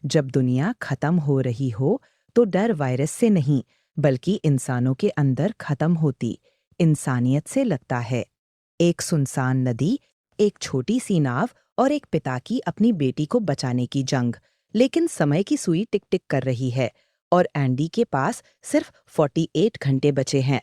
जब दुनिया खत्म हो रही हो तो डर वायरस से नहीं बल्कि इंसानों के अंदर खत्म होती इंसानियत से लगता है। एक सुनसान नदी, एक छोटी सी नाव और एक पिता की अपनी बेटी को बचाने की जंग। लेकिन समय की सुई टिक टिक कर रही है और एंडी के पास सिर्फ 48 घंटे बचे हैं।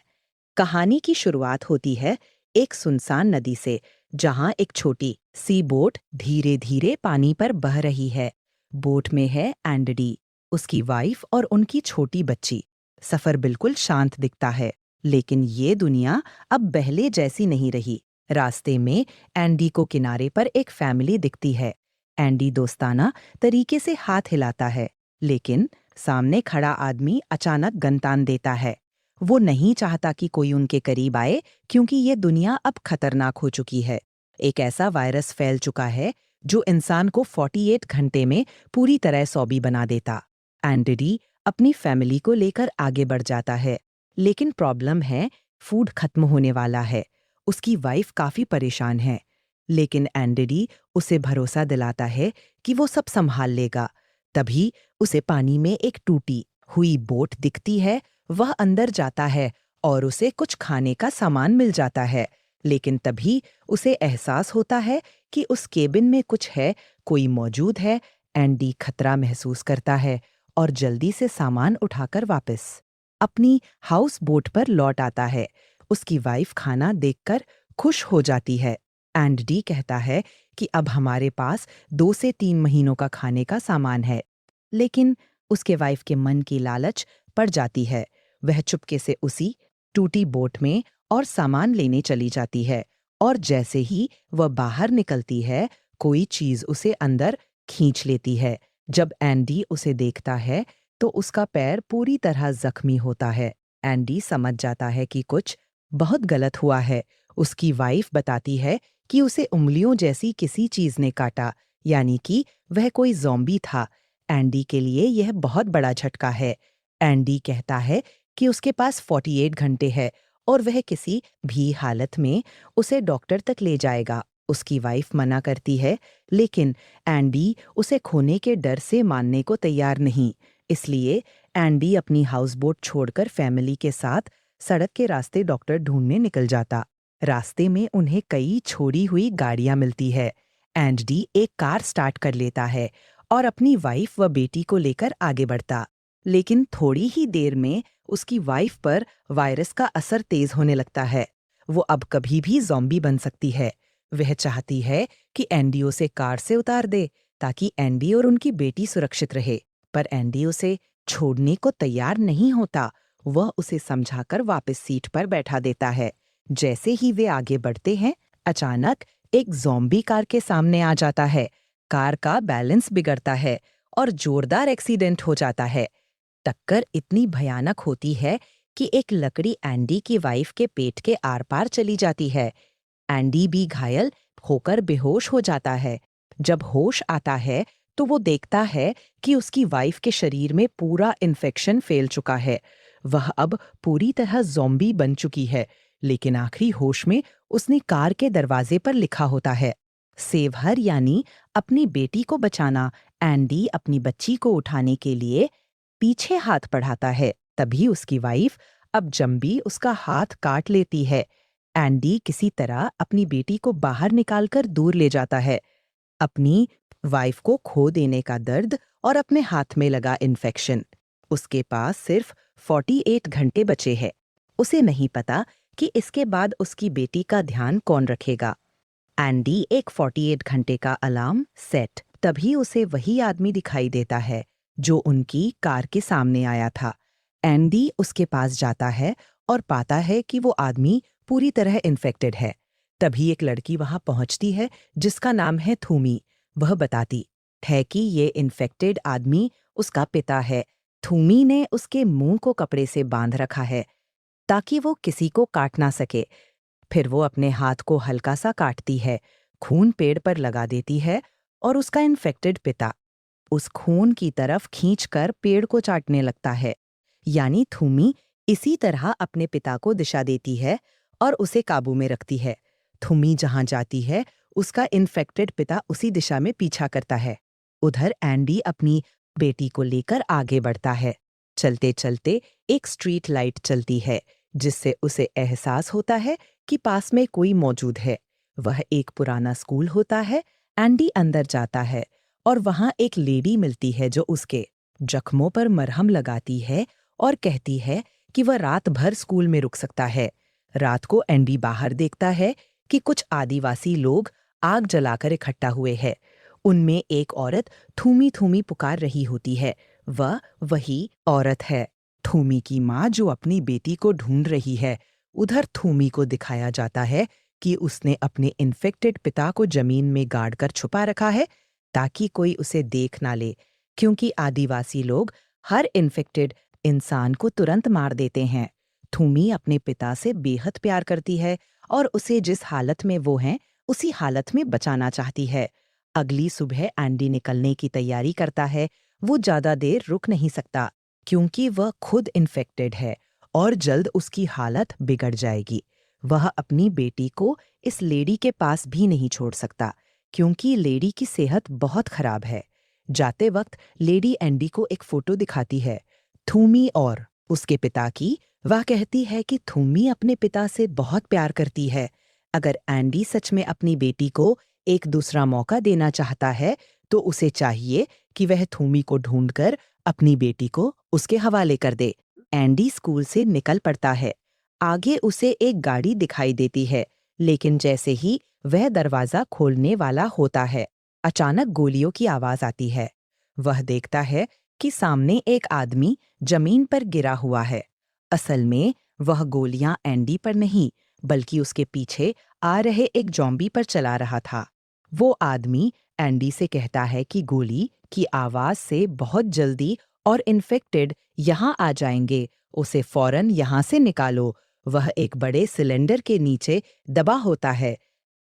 कहानी की शुरुआत होती है एक सुनसान नदी से, जहां एक छोटी सी बोट धीरे धीरे पानी पर बह रही है। बोट में है एंडी, उसकी वाइफ और उनकी छोटी बच्ची। सफर बिल्कुल शांत दिखता है, लेकिन ये दुनिया अब पहले जैसी नहीं रही। रास्ते में एंडी को किनारे पर एक फैमिली दिखती है। एंडी दोस्ताना तरीके से हाथ हिलाता है, लेकिन सामने खड़ा आदमी अचानक गन तान देता है। वो नहीं चाहता कि कोई उनके करीब आए, क्योंकि ये दुनिया अब खतरनाक हो चुकी है। एक ऐसा वायरस फैल चुका है जो इंसान को 48 घंटे में पूरी तरह सौंबी बना देता। एंडी अपनी फैमिली को लेकर आगे बढ़ जाता है, लेकिन प्रॉब्लम है, फूड खत्म होने वाला है। उसकी वाइफ काफी परेशान है, लेकिन एंडी उसे भरोसा दिलाता है कि वो सब संभाल लेगा। तभी उसे पानी में एक टूटी हुई बोट दिखती है। वह अंदर जाता है और उसे कुछ खाने का सामान मिल जाता है, लेकिन तभी उसे एहसास होता है कि उस केबिन में कुछ है, कोई मौजूद है। एंडी खतरा महसूस करता है और जल्दी से सामान उठाकर वापस अपनी हाउस बोट पर लौट आता है। उसकी वाइफ खाना देखकर खुश हो जाती है। एंडी कहता है कि अब हमारे पास 2 से 3 महीनों का खाने का सामान है, लेकिन उसके वाइफ के मन की लालच पड़ जाती है। वह चुपके से उसी टूटी बोट में और सामान लेने चली जाती है, और जैसे ही वह बाहर निकलती है, कोई चीज उसे अंदर खींच लेती है। जब एंडी उसे देखता है तो उसका पैर पूरी तरह जख्मी होता है। एंडी समझ जाता है कि कुछ बहुत गलत हुआ है। उसकी वाइफ बताती है कि उसे उंगलियों जैसी किसी चीज ने काटा, यानी कि वह कोई ज़ॉम्बी था। एंडी के लिए यह बहुत बड़ा झटका है। एंडी कहता है कि उसके पास 48 घंटे है और वह किसी भी हालत में उसे डॉक्टर तक ले जाएगा। उसकी वाइफ मना करती है, लेकिन एंडी उसे खोने के डर से मानने को तैयार नहीं। इसलिए एंडी अपनी हाउस बोट छोड़कर फैमिली के साथ सड़क के रास्ते डॉक्टर ढूंढने निकल जाता। रास्ते में उन्हें कई छोड़ी हुई गाड़ियां मिलती है। एंडी एक कार स्टार्ट कर लेता है और अपनी वाइफ व बेटी को लेकर आगे बढ़ता। लेकिन थोड़ी ही देर में उसकी वाइफ पर वायरस का असर तेज होने लगता है। वो अब कभी भी ज़ॉम्बी बन सकती है। वह चाहती है कि एंडी उसे कार से उतार दे, ताकि एंडी और उनकी बेटी सुरक्षित रहे। पर एंडी उसे छोड़ने को तैयार नहीं होता। वह उसे समझाकर वापस सीट पर बैठा देता है। जैसे ही वे आगे बढ़ते हैं, अचानक एक ज़ॉम्बी कार के सामने आ जाता है। कार का बैलेंस बिगड़ता है और जोरदार एक्सीडेंट हो जाता है। टक्कर इतनी भयानक होती है कि एक लकड़ी एंडी की वाइफ के पेट के आर पार चली जाती है। एंडी भी घायल होकर बेहोश हो जाता है। जब होश आता है तो वो देखता है कि उसकी वाइफ के शरीर में पूरा इन्फेक्शन फैल चुका है। वह अब पूरी तरह ज़ॉम्बी बन चुकी है, लेकिन आखिरी होश में उसने कार के दरवाजे पर लिखा होता है, सेव हर, यानी अपनी बेटी को बचाना। एंडी अपनी बच्ची को उठाने के लिए पीछे हाथ बढ़ाता है। तभी उसकी वाइफ अब जम्बी उसका हाथ काट लेती है। एंडी किसी तरह अपनी बेटी को बाहर निकालकर दूर ले जाता है। अपनी वाइफ को खो देने का दर्द और अपने हाथ में लगा इन्फेक्शन। उसके पास सिर्फ 48 घंटे बचे हैं। उसे नहीं पता कि इसके बाद उसकी बेटी का ध्यान कौन रखेगा। एंडी एक 48 घंटे का अलार्म सेट। तभी उसे वही आदमी दिखाई देता है जो उनकी कार के सामने आया था। एंडी उसके पास जाता है और पाता है कि वो आदमी पूरी तरह इन्फेक्टेड है। तभी एक लड़की वहां पहुंचती है जिसका नाम है थूमी। वह बताती है कि ये इन्फेक्टेड आदमी उसका पिता है। थूमी ने उसके मुंह को कपड़े से बांध रखा है ताकि वो किसी को काट ना सके। फिर वो अपने हाथ को हल्का सा काटती है, खून पेड़ पर लगा देती है और उसका इन्फेक्टेड पिता उस खून की तरफ खींचकर पेड़ को चाटने लगता है। यानी थूमी इसी तरह अपने पिता को दिशा देती है और उसे काबू में रखती है। थूमी जहां जाती है, उसका इन्फेक्टेड पिता उसी दिशा में पीछा करता है। उधर एंडी अपनी बेटी को लेकर आगे बढ़ता है। चलते चलते एक स्ट्रीट लाइट चलती है, जिससे उसे एहसास होता है कि पास में कोई मौजूद है। वह एक पुराना स्कूल होता है। एंडी अंदर जाता है और वहां एक लेडी मिलती है जो उसके जख्मों पर मरहम लगाती है और कहती है कि वह रात भर स्कूल में रुक सकता है। रात को एंडी बाहर देखता है कि कुछ आदिवासी लोग आग जलाकर इकट्ठा हुए हैं। उनमें एक औरत थूमी थूमी पुकार रही होती है। वह वही औरत है, थूमी की माँ, जो अपनी बेटी को ढूंढ रही है। उधर थूमी को दिखाया जाता है कि उसने अपने इन्फेक्टेड पिता को जमीन में गाड़ कर छुपा रखा है, ताकि कोई उसे देख ना ले, क्योंकि आदिवासी लोग हर इन्फेक्टेड इंसान को तुरंत मार देते हैं। थूमी अपने पिता से बेहद प्यार करती है और उसे जिस हालत में वो हैं, उसी हालत में बचाना चाहती है। अगली सुबह एंडी निकलने की तैयारी करता है। वो ज्यादा देर रुक नहीं सकता, क्योंकि वह खुद इन्फेक्टेड है और जल्द उसकी हालत बिगड़ जाएगी। वह अपनी बेटी को इस लेडी के पास भी नहीं छोड़ सकता, क्योंकि लेडी की सेहत बहुत खराब है। जाते वक्त लेडी एंडी को एक फोटो दिखाती है, थूमी और उसके पिता की। वह कहती है कि थूमी अपने पिता से बहुत प्यार करती है। अगर एंडी सच में अपनी बेटी को एक दूसरा मौका देना चाहता है, तो उसे चाहिए कि वह थूमी को ढूंढकर अपनी बेटी को उसके हवाले कर दे। एंडी स्कूल से निकल पड़ता है। आगे उसे एक गाड़ी दिखाई देती है, लेकिन जैसे ही वह दरवाजा खोलने वाला होता है, अचानक गोलियों की आवाज आती है। वह देखता है कि सामने एक आदमी जमीन पर गिरा हुआ है। असल में वह गोलियां एंडी पर नहीं, बल्कि उसके पीछे आ रहे एक जॉम्बी पर चला रहा था। वो आदमी एंडी से कहता है कि गोली की आवाज से बहुत जल्दी और इन्फेक्टेड यहाँ आ जाएंगे, उसे फौरन यहाँ से निकालो। वह एक बड़े सिलेंडर के नीचे दबा होता है।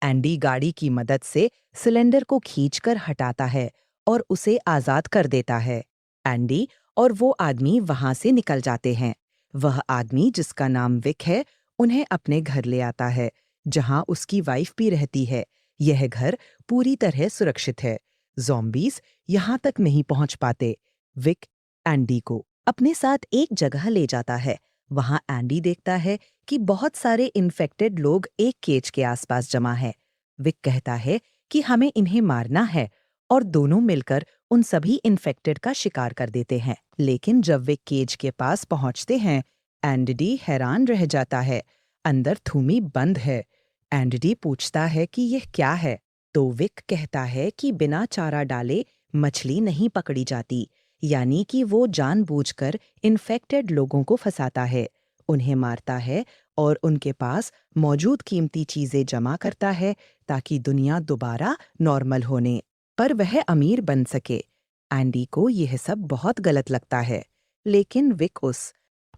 एंडी गाड़ी की मदद से सिलेंडर को खींचकर हटाता है और उसे आजाद कर देता है। एंडी और वो आदमी वहां से निकल जाते हैं। वह आदमी, जिसका नाम विक है, उन्हें अपने घर ले आता है, जहां उसकी वाइफ भी रहती है। यह घर पूरी तरह सुरक्षित है। ज़ॉम्बीज़ यहाँ तक नहीं पहुंच पाते। विक एंडी को अपने साथ एक जगह ले जाता है। वहां एंडी देखता है कि बहुत सारे इन्फेक्टेड लोग एक केज के आसपास जमा है। विक कहता है कि हमें इन्हें मारना है, और दोनों मिलकर उन सभी इन्फेक्टेड का शिकार कर देते हैं। लेकिन जब वे केज के पास पहुंचते हैं, एंडी हैरान रह जाता है। अंदर थूमी बंद है। एंडी पूछता है कि यह क्या है, तो विक कहता है कि बिना चारा डाले मछली नहीं पकड़ी जाती, यानी कि वो जानबूझकर इन्फेक्टेड लोगों को फंसाता है, उन्हें मारता है और उनके पास मौजूद कीमती चीजें जमा करता है, ताकि दुनिया दोबारा नॉर्मल होने पर वह अमीर बन सके। एंडी को यह सब बहुत गलत लगता है, लेकिन विक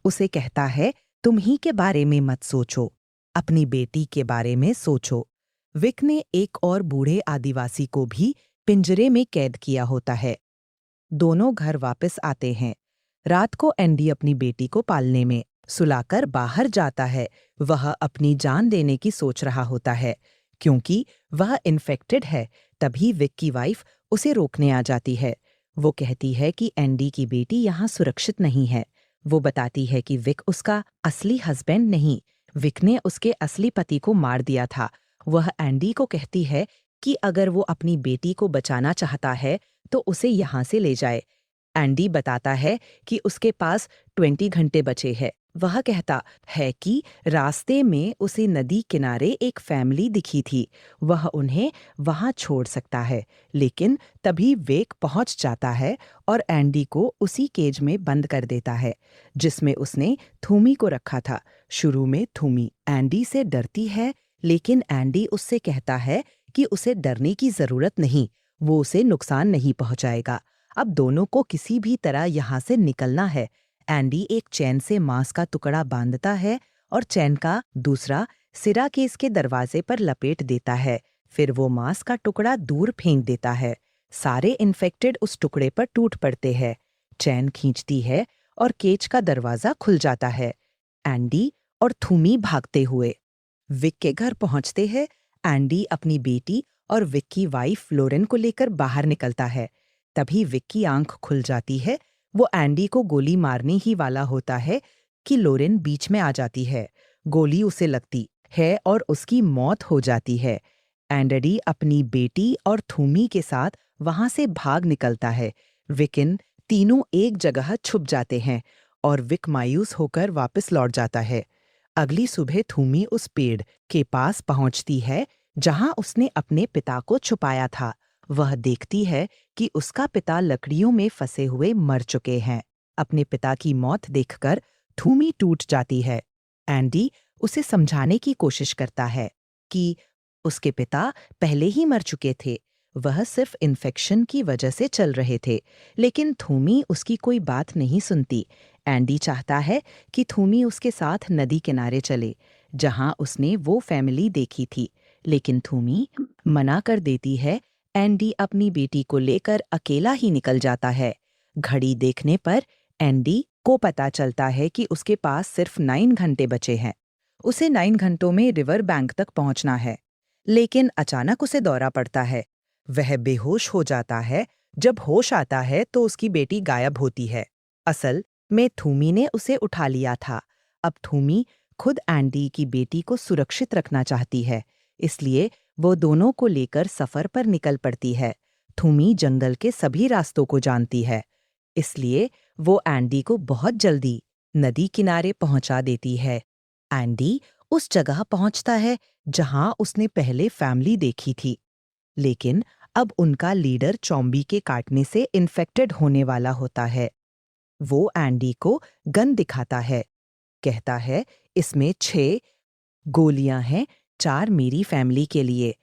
उसे कहता है, तुम ही के बारे में मत सोचो, अपनी बेटी के बारे में सोचो। विक ने एक और बूढ़े आदिवासी को भी पिंजरे में कैद किया होता है। दोनों घर वापस आते हैं। रात को एंडी अपनी बेटी को पालने में सुलाकर बाहर जाता है। वह अपनी जान देने की सोच रहा होता है, क्योंकि वह इन्फेक्टेड है। तभी विक की वाइफ उसे रोकने आ जाती है। वो कहती है कि एंडी की बेटी यहाँ सुरक्षित नहीं है। वो बताती है कि विक उसका असली हस्बैंड नहीं, विक ने उसके असली पति को मार दिया था। वह एंडी को कहती है कि अगर वो अपनी बेटी को बचाना चाहता है, तो उसे यहाँ से ले जाए। एंडी बताता है कि उसके पास 20 घंटे बचे हैं। वह कहता है कि रास्ते में उसे नदी किनारे एक फैमिली दिखी थी, वह उन्हें वहां छोड़ सकता है। लेकिन तभी वेक पहुंच जाता है और एंडी को उसी केज में बंद कर देता है, जिसमें उसने थूमी को रखा था। शुरू में थूमी एंडी से डरती है, लेकिन एंडी उससे कहता है कि उसे डरने की जरूरत नहीं, वो उसे नुकसान नहीं पहुंचाएगा। अब दोनों को किसी भी तरह यहाँ से निकलना है। एंडी एक चैन से मांस का टुकड़ा बांधता है और चैन का दूसरा सिरा केस के दरवाजे पर लपेट देता है। फिर वो मांस का टुकड़ा दूर फेंक देता है। सारे इन्फेक्टेड उस टुकड़े पर टूट पड़ते हैं। चैन खींचती है और केज का दरवाजा खुल जाता है। एंडी और थूमी भागते हुए विक के घर पहुंचते हैं। एंडी अपनी बेटी और विक की वाइफ फ्लोरेन को लेकर बाहर निकलता है। तभी विक की आंख खुल जाती है। वो एंडी को गोली मारने ही वाला होता है कि लोरेन बीच में आ जाती है। गोली उसे लगती है और उसकी मौत हो जाती है। एंडी अपनी बेटी और थूमी के साथ वहां से भाग निकलता है। विकिन तीनों एक जगह छुप जाते हैं और विक मायूस होकर वापस लौट जाता है। अगली सुबह थूमी उस पेड़ के पास पहुंचती है जहां उसने अपने पिता को छुपाया था। वह देखती है कि उसका पिता लकड़ियों में फंसे हुए मर चुके हैं। अपने पिता की मौत देखकर थूमी टूट जाती है। एंडी उसे समझाने की कोशिश करता है कि उसके पिता पहले ही मर चुके थे, वह सिर्फ इन्फेक्शन की वजह से चल रहे थे। लेकिन थूमी उसकी कोई बात नहीं सुनती। एंडी चाहता है कि थूमी उसके साथ नदी किनारे चले जहां उसने वो फैमिली देखी थी, लेकिन थूमी मना कर देती है। एंडी अपनी बेटी को लेकर अकेला ही निकल जाता है। घड़ी देखने पर एंडी को पता चलता है कि उसके पास सिर्फ 9 घंटे बचे हैं। उसे 9 घंटों में रिवर बैंक तक पहुंचना है। लेकिन अचानक उसे दौरा पड़ता है। वह बेहोश हो जाता है। जब होश आता है तो उसकी बेटी गायब होती है। असल में थूमी ने उसे उठा लिया था। अब थूमी खुद एंडी की बेटी को सुरक्षित रखना चाहती है, इसलिए वो दोनों को लेकर सफर पर निकल पड़ती है। थूमी जंगल के सभी रास्तों को जानती है, इसलिए वो एंडी को बहुत जल्दी नदी किनारे पहुंचा देती है। एंडी उस जगह पहुंचता है जहां उसने पहले फैमिली देखी थी, लेकिन अब उनका लीडर चॉम्बी के काटने से इन्फेक्टेड होने वाला होता है। वो एंडी को गन दिखाता है, कहता है इसमें 6 गोलियां हैं, 4 मेरी फैमिली के लिए।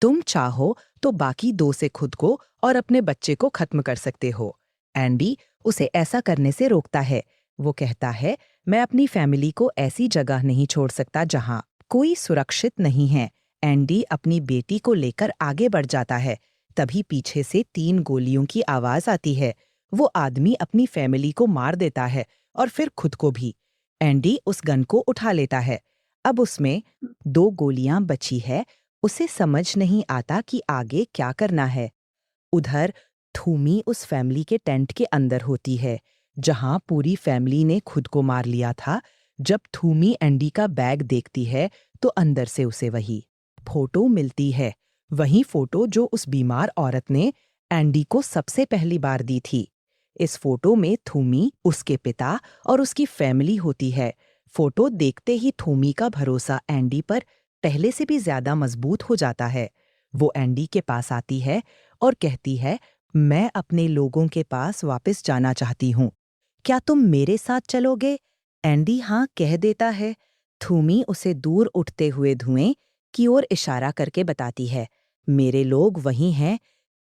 तुम चाहो तो बाकी 2 से खुद को और अपने बच्चे को खत्म कर सकते हो। एंडी उसे ऐसा करने से रोकता है। वो कहता है मैं अपनी फैमिली को ऐसी जगह नहीं छोड़ सकता जहां कोई सुरक्षित नहीं है। एंडी अपनी बेटी को लेकर आगे बढ़ जाता है। तभी पीछे से 3 गोलियों की आवाज आती है। वो आदमी अपनी फैमिली को मार देता है और फिर खुद को भी। एंडी उस गन को उठा लेता है। अब उसमें 2 गोलियां बची है। उसे समझ नहीं आता कि आगे क्या करना है। उधर थूमी उस फैमिली के टेंट के अंदर होती है जहां पूरी फैमिली ने खुद को मार लिया था। जब थूमी एंडी का बैग देखती है तो अंदर से उसे वही फोटो मिलती है। वही फोटो जो उस बीमार औरत ने एंडी को सबसे पहली बार दी थी। इस फोटो में थूमी, उसके पिता और उसकी फैमिली होती है। फोटो देखते ही थूमी का भरोसा एंडी पर पहले से भी ज्यादा मजबूत हो जाता है। वो एंडी के पास आती है और कहती है मैं अपने लोगों के पास वापस जाना चाहती हूँ, क्या तुम मेरे साथ चलोगे? एंडी हाँ कह देता है। थूमी उसे दूर उठते हुए धुएं की ओर इशारा करके बताती है मेरे लोग वहीं हैं।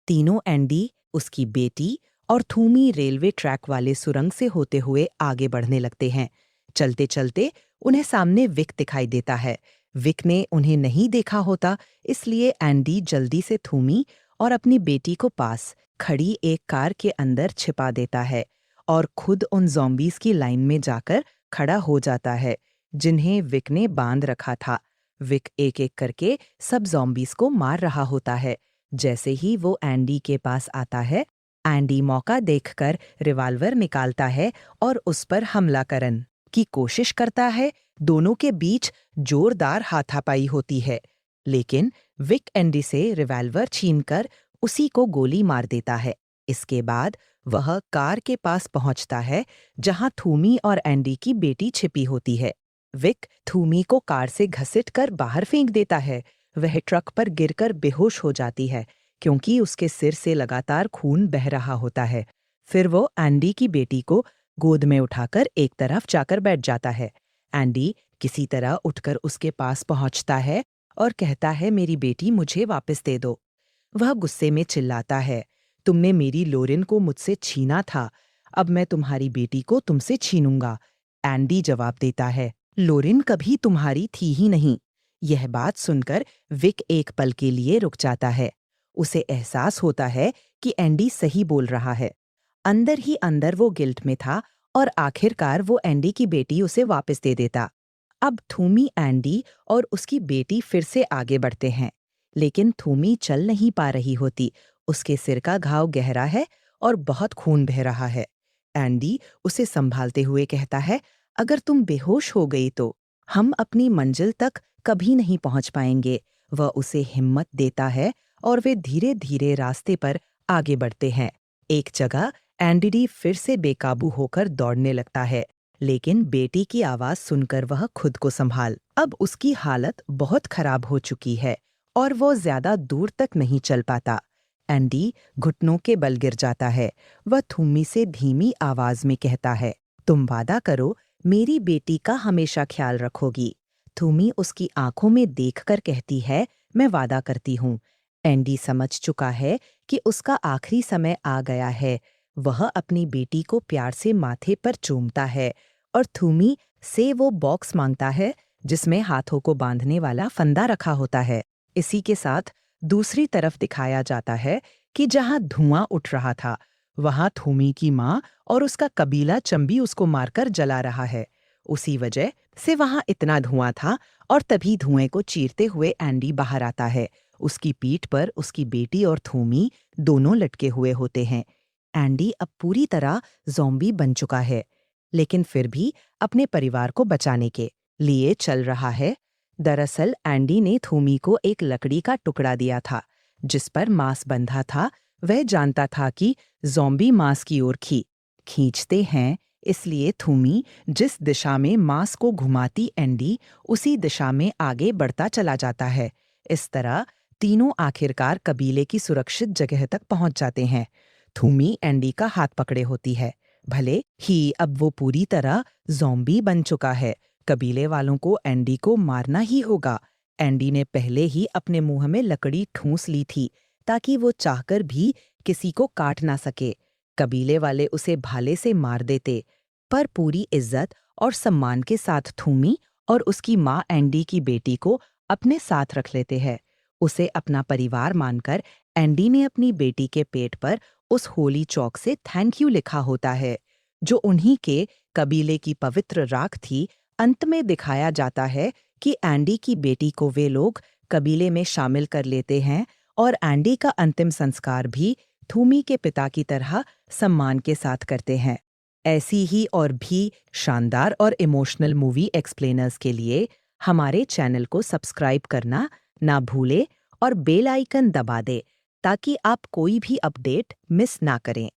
तीनों एंडी, उसकी बेटी और थूमी रेलवे ट्रैक वाले सुरंग से होते हुए आगे बढ़ने लगते हैं। चलते चलते उन्हें सामने विक दिखाई देता है। विक ने उन्हें नहीं देखा होता, इसलिए एंडी जल्दी से थूमी और अपनी बेटी को पास खड़ी एक कार के अंदर छिपा देता है और खुद उन ज़ॉम्बीज़ की लाइन में जाकर खड़ा हो जाता है जिन्हें विक ने बांध रखा था। विक एक-एक करके सब ज़ॉम्बीज़ को मार रहा होता है। जैसे ही वो एंडी के पास आता है, एंडी मौका देखकर रिवॉल्वर निकालता है और उस पर हमला करने की कोशिश करता है। दोनों के बीच जोरदार हाथापाई होती है, लेकिन विक एंडी से रिवॉल्वर छीनकर उसी को गोली मार देता है। इसके बाद वह कार के पास पहुंचता है जहां थूमी और एंडी की बेटी छिपी होती है। विक थूमी को कार से घसीटकर बाहर फेंक देता है। वह ट्रक पर गिरकर बेहोश हो जाती है क्योंकि उसके सिर से लगातार खून बह रहा होता है। फिर वो एंडी की बेटी को गोद में उठाकर एक तरफ जाकर बैठ जाता है। एंडी किसी तरह उठकर उसके पास पहुंचता है और कहता है मेरी बेटी मुझे वापस दे दो। वह गुस्से में चिल्लाता है तुमने मेरी लोरेन को मुझसे छीना था, अब मैं तुम्हारी बेटी को तुमसे छीनूंगा। एंडी जवाब देता है लोरेन कभी तुम्हारी थी ही नहीं। यह बात सुनकर विक एक पल के लिए रुक जाता है। उसे एहसास होता है कि एंडी सही बोल रहा है। अंदर ही अंदर वो गिल्ट में था और आखिरकार वो एंडी की बेटी उसे वापस दे देता। अब थूमी, एंडी और उसकी बेटी फिर से आगे बढ़ते हैं, लेकिन थूमी चल नहीं पा रही होती। उसके सिर का घाव गहरा है और बहुत खून बह रहा है। एंडी उसे संभालते हुए कहता है, अगर तुम बेहोश हो गई तो हम अपनी मंजिल तक कभी नहीं पहुंच पाएंगे। वह उसे हिम्मत देता है और वे धीरे धीरे रास्ते पर आगे बढ़ते हैं। एक जगह एंडी फिर से बेकाबू होकर दौड़ने लगता है, लेकिन बेटी की आवाज सुनकर वह खुद को संभाल। अब उसकी हालत बहुत खराब हो चुकी है और वो ज्यादा दूर तक नहीं चल पाता। एंडी घुटनों के बल गिर जाता है। वह थूमी से धीमी आवाज में कहता है, तुम वादा करो मेरी बेटी का हमेशा ख्याल रखोगी। थूमी उसकी आंखों में देखकर कहती है, मैं वादा करती हूँ। एंडी समझ चुका है कि उसका आखिरी समय आ गया है। वह अपनी बेटी को प्यार से माथे पर चूमता है और थूमी से वो बॉक्स मांगता है जिसमें हाथों को बांधने वाला फंदा रखा होता है। इसी के साथ दूसरी तरफ दिखाया जाता है कि जहां धुआं उठ रहा था, वहां थूमी की माँ और उसका कबीला चंबी उसको मारकर जला रहा है। उसी वजह से वहां इतना धुआं था और तभी धुएं को चीरते हुए एंडी बाहर आता है। उसकी पीठ पर उसकी बेटी और थूमी दोनों लटके हुए होते हैं। एंडी अब पूरी तरह ज़ॉम्बी बन चुका है, लेकिन फिर भी अपने परिवार को बचाने के लिए चल रहा है। दरअसल एंडी ने थूमी को एक लकड़ी का टुकड़ा दिया था जिस पर मांस बंधा था। वह जानता था कि ज़ॉम्बी मांस की ओर खींचते हैं, इसलिए थूमी जिस दिशा में मांस को घुमाती एंडी उसी दिशा में आगे बढ़ता चला जाता है। इस तरह तीनों आखिरकार कबीले की सुरक्षित जगह तक पहुंच जाते हैं। थूमी एंडी का हाथ पकड़े होती है। भले ही अब वो पूरी तरह ज़ॉम्बी बन चुका है, कबीले वालों को एंडी को मारना ही होगा। एंडी ने पहले ही अपने मुंह में लकड़ी ठूंस ली थी ताकि वो चाहकर भी किसी को काट ना सके। कबीले वाले उसे भाले से मार देते, पर पूरी इज्जत और सम्मान के साथ थूमी और उसकी माँ एंडी की बेटी को अपने साथ रख लेते हैं। उसे अपना परिवार मानकर एंडी ने अपनी बेटी के पेट पर उस होली चौक से थैंक यू लिखा होता है, जो उन्हीं के कबीले की पवित्र राख थी। अंत में दिखाया जाता है कि एंडी की बेटी को वे लोग कबीले में शामिल कर लेते हैं और एंडी का अंतिम संस्कार भी थूमी के पिता की तरह सम्मान के साथ करते हैं। ऐसी ही और भी शानदार और इमोशनल मूवी एक्सप्लेनर्स के लिए हमारे चैनल को सब्सक्राइब करना ना भूले और बेल आइकन दबा दे ताकि आप कोई भी अपडेट मिस ना करें।